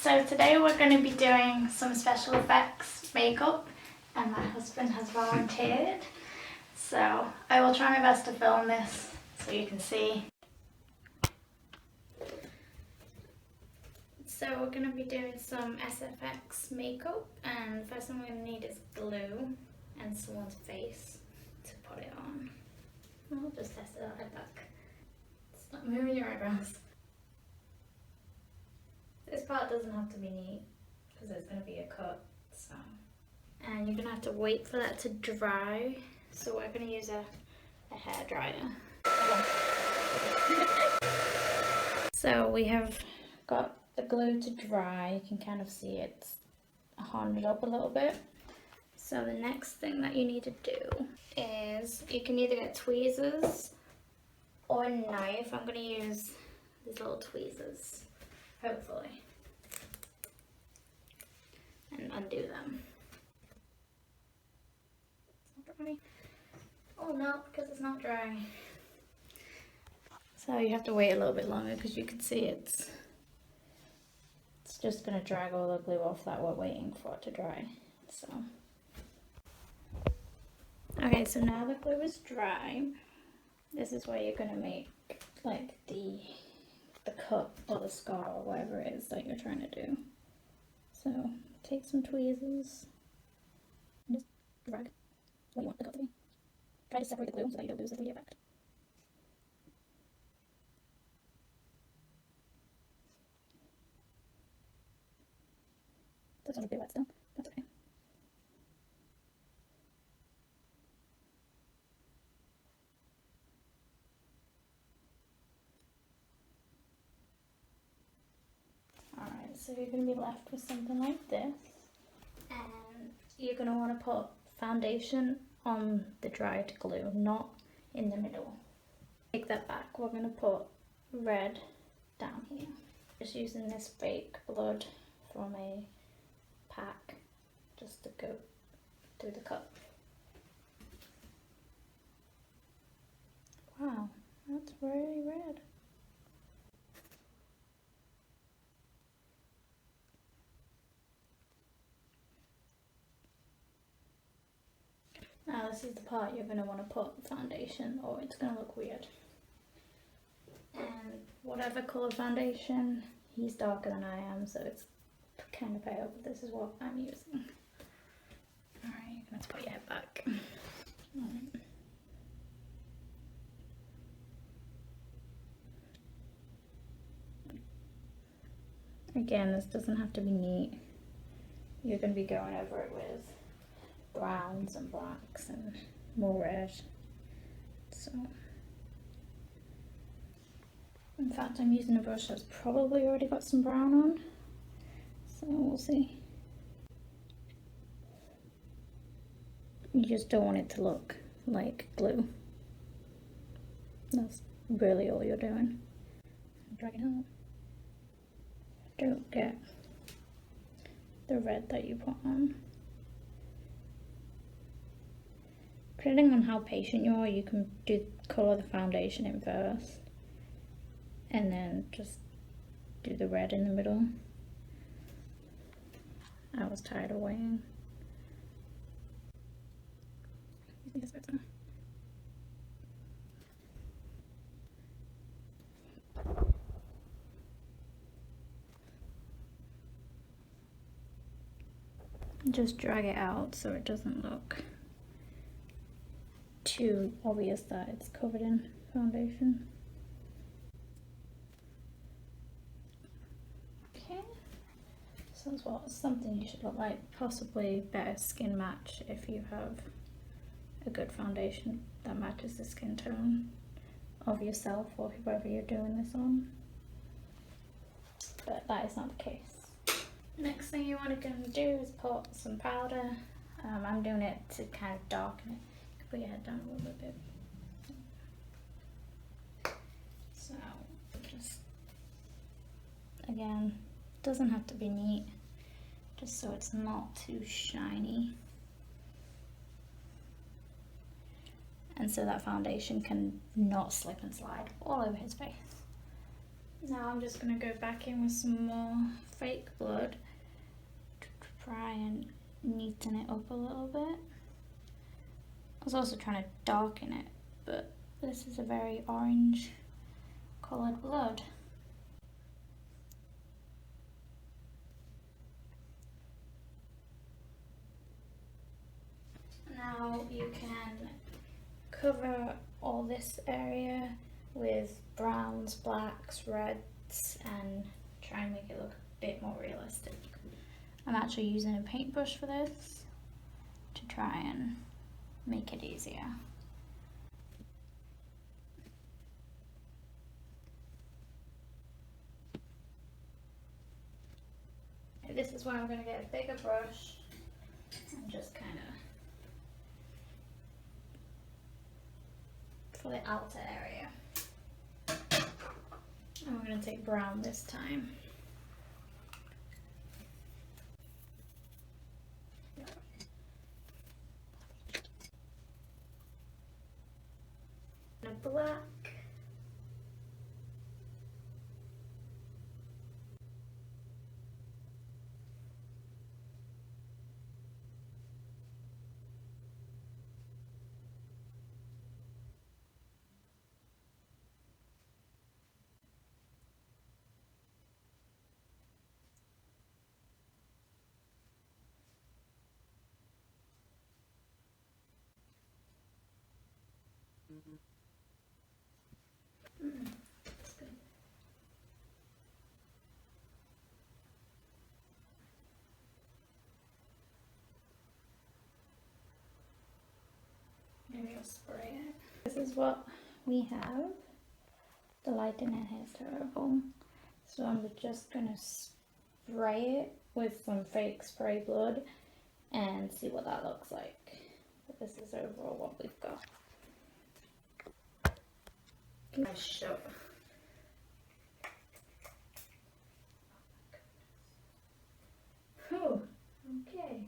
So today we're going to be doing some special effects makeup, and my husband has volunteered. So I will try my best to film this so you can see. So we're going to be doing some SFX makeup, and the first thing we're going to need is glue and someone's face to put it on. I'll just test it out head back. Stop moving your eyebrows. This part doesn't have to be neat because there's going to be a cut, so. And you're going to have to wait for that to dry. So we're going to use a hair dryer. So we have got the glue to dry. You can kind of see it's hardened up a little bit. So the next thing that you need to do is you can either get tweezers or a knife. I'm going to use these little tweezers, hopefully, and undo them. It's not dry. Oh no, because it's not dry. So you have to wait a little bit longer because you can see it's just going to drag all the glue off that we're waiting for it to dry. So. Okay, so now the glue is dry. This is where you're going to make like the cut or the scar or whatever it is that you're trying to do. So take some tweezers and just drag what you want the cut to be. Try to separate the glue so that you don't lose the 3D effect. That's a bit wet still. That's okay. Alright, so you're going to be left with something like this, and you're going to want to put foundation on the dried glue, not in the middle. Take that back, we're going to put red down here. Just using this fake blood from a pack just to go through the cup. Wow, that's very red. Now this is the part you're going to want to put foundation or it's going to look weird. And whatever colour foundation, he's darker than I am, so it's kind of pale, but this is what I'm using. Alright, you're going to have to put your head back. Right. Again, this doesn't have to be neat. You're going to be going over it with browns and blacks and more red. So, in fact, I'm using a brush that's probably already got some brown on, so we'll see. You just don't want it to look like glue. That's really all you're doing. Drag it out. Don't get the red that you put on. Depending on how patient you are, you can colour the foundation in first and then just do the red in the middle. I was tired of waiting. Just drag it out so it doesn't look too obvious that it's covered in foundation. Okay, so that's what something you should look like. Possibly better skin match if you have a good foundation that matches the skin tone of yourself or whoever you're doing this on. But that is not the case. Next thing you want to do is put some powder. I'm doing it to kind of darken it. Put your head down a little bit. So, just, again, doesn't have to be neat, just so it's not too shiny. And so that foundation can not slip and slide all over his face. Now I'm just going to go back in with some more fake blood to try and neaten it up a little bit. I was also trying to darken it, but this is a very orange coloured blood. Now you can cover all this area with browns, blacks, reds, and try and make it look a bit more realistic. I'm actually using a paintbrush for this to try and make it easier. This is where I'm going to get a bigger brush and just kind of for the outer area. And we're going to take brown this time. And a black. That's good. Maybe I'll spray it. This is what we have. The lighting in here is terrible. So I'm just gonna spray it with some fake spray blood and see what that looks like. But this is overall what we've got. Nice shot. Oh, okay.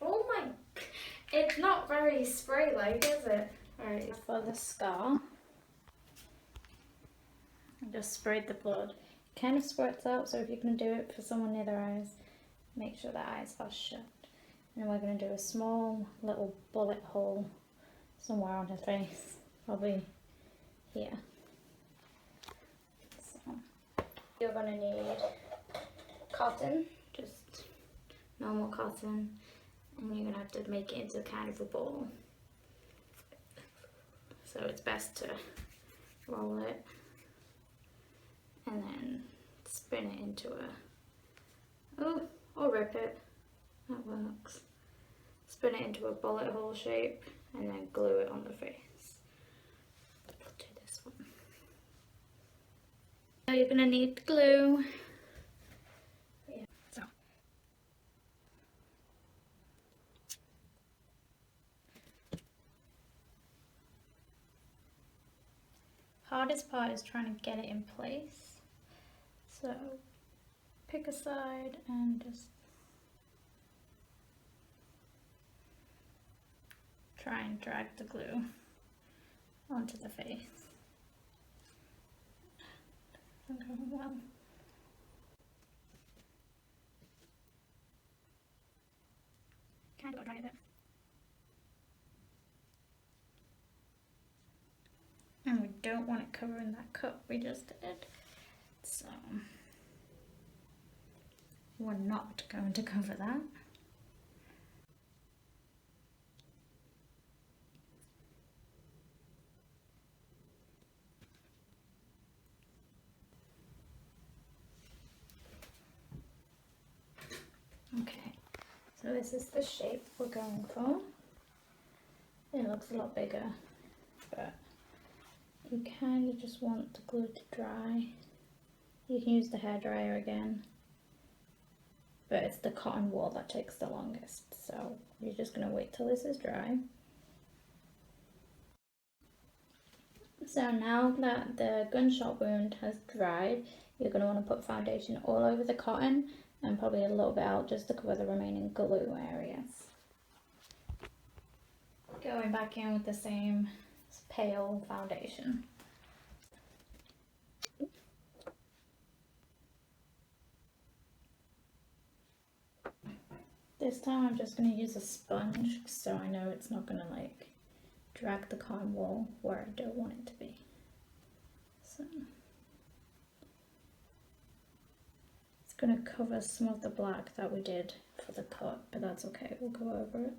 Oh my, it's not very spray-like, is it? Alright, for the scar, I just sprayed the blood. It kind of squirts out, so if you can do it for someone near their eyes, make sure their eyes are shut. And we're going to do a small little bullet hole somewhere on her face, probably here. So you're going to need cotton, just normal cotton, and you're going to have to make it into kind of a ball. So it's best to roll it and then spin it into or rip it, that works. Spin it into a bullet hole shape and then glue it on the face. I'll do this one. So you're going to need glue. Yeah. So. Hardest part is trying to get it in place. So pick a side and just try and drag the glue onto the face. Not going well. Kind of got dry a bit. And we don't want it covering that cut we just did. So we're not going to cover that. Okay, so this is the shape we're going for. It looks a lot bigger, but you kind of just want the glue to dry. You can use the hairdryer again, but it's the cotton wool that takes the longest, so you're just going to wait till this is dry. So now that the gunshot wound has dried, you're going to want to put foundation all over the cotton and probably a little bit out just to cover the remaining glue areas. Going back in with the same pale foundation. This time I'm just going to use a sponge so I know it's not going to like drag the cotton wool where I don't want it to be. So it's going to cover some of the black that we did for the cut, but that's okay, we'll go over it.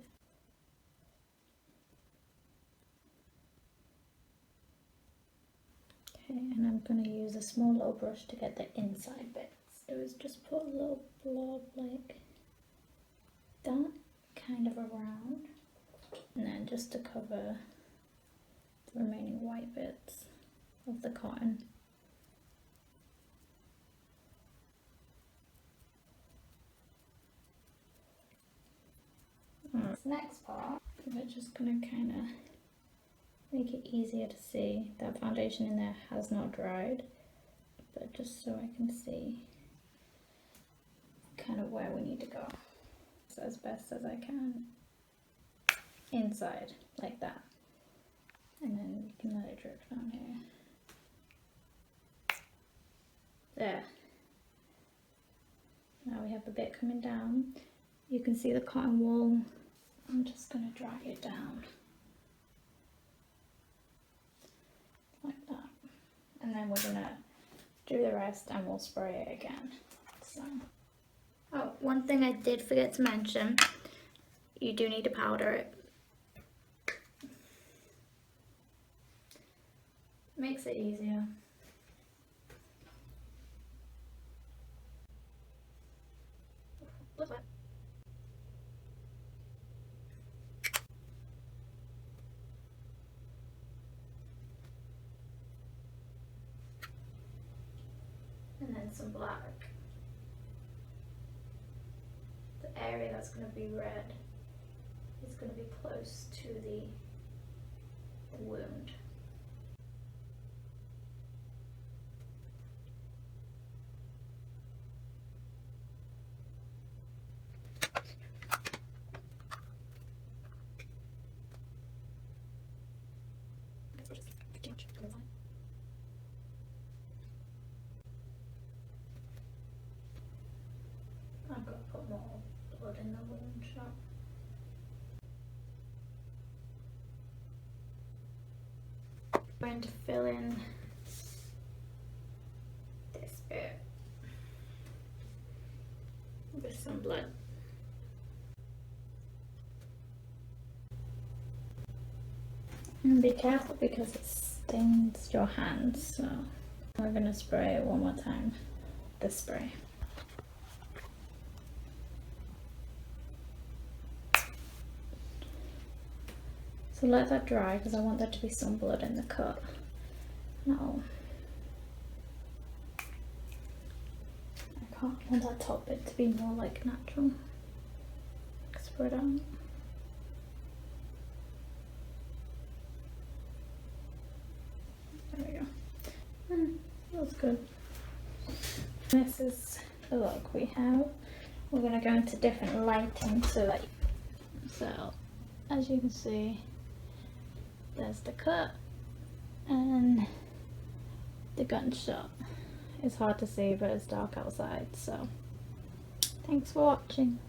Okay, and I'm going to use a small little brush to get the inside bits. So it's just put a little blob like that, kind of around, and then just to cover the remaining white bits of the cotton. This next part, we're just going to kind of make it easier to see. That foundation in there has not dried, but just so I can see kind of where we need to go. So as best as I can inside like that, and then you can let it drip down here. There. Now we have a bit coming down. You can see the cotton wool. I'm just going to drag it down like that, and then we're going to do the rest and we'll spray it again. So, oh, one thing I did forget to mention, you do need to powder it. Makes it easier. And then some black. The area that's going to be red is going to be close to the wound. I've got to put more blood in the wound shot. I'm going to fill in this bit with some blood. And be careful because it stains your hands, so we're going to spray it one more time, this spray. So let that dry because I want there to be some blood in the cut. Now, I want that top bit to be more like natural. Spread out. There we go. That's good. This is the look we have. We're going to go into different lighting so as you can see, there's the cut and the gunshot. It's hard to see but it's dark outside, so thanks for watching.